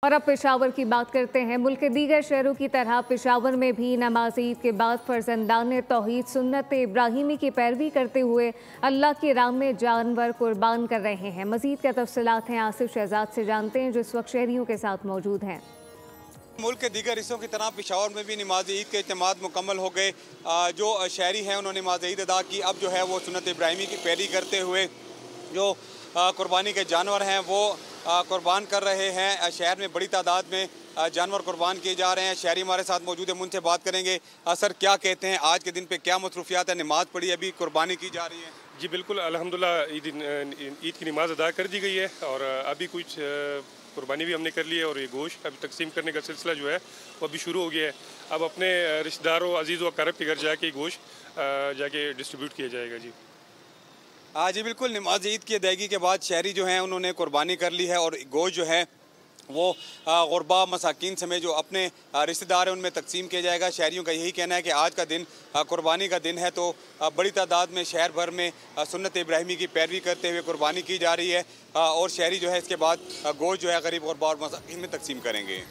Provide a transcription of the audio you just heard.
और अब पेशावर की बात करते हैं। मुल्क के दीगर शहरों की तरह पेशावर में भी नमाज ईद के बाद फर्जंदान तौहीद सुन्नत इब्राहिमी की पैरवी करते हुए अल्लाह की राह में जानवर कुर्बान कर रहे हैं। मजीद क्या तफसीलात हैं आसिफ शहजाद से जानते हैं, जो इस वक्त शहरियों के साथ मौजूद हैं। मुल्क के दीगर हिस्सों की तरह पेशावर में भी नमाज ईद के इत्तेमाद मुकम्मल हो गए। जो शहरी हैं उन्होंने नमाज ईद अदा की। अब जो है वो सुन्नत इब्राहिमी की पैरवी करते हुए जो कुर्बानी के जानवर हैं वो कुर्बान कर रहे हैं। शहर में बड़ी तादाद में जानवर कुर्बान किए जा रहे हैं। शहरी हमारे साथ मौजूद है, उनसे बात करेंगे। सर, क्या कहते हैं, आज के दिन पे क्या मसरूफियात है? नमाज पढ़ी, अभी कुर्बानी की जा रही है। जी बिल्कुल, अल्हम्दुलिल्लाह ईद की नमाज अदा कर दी गई है और अभी कुछ कुर्बानी भी हमने कर ली है और ये गोश्त अभी तकसीम करने का सिलसिला जो है वो अभी शुरू हो गया है। अब अपने रिश्तेदारों, अजीज़ व अक़ारिब के घर जाके गोश्त जाके डिस्ट्रीब्यूट किया जाएगा। जी जी बिल्कुल, नमाज ईद की अदायगी के बाद शहरी जो हैं उन्होंने कुर्बानी कर ली है और गोश्त जो है वो गुरबा मसाकीन समेत जो अपने रिश्तेदार हैं उनमें तकसीम किया जाएगा। शहरियों का यही कहना है कि आज का दिन कुर्बानी का दिन है, तो बड़ी तादाद में शहर भर में सुन्नत इब्राहिमी की पैरवी करते हुए कुर्बानी की जा रही है और शहरी जो है इसके बाद गोश्त जो है गरीब गुरबा और मसाकीन में तकसीम करेंगे।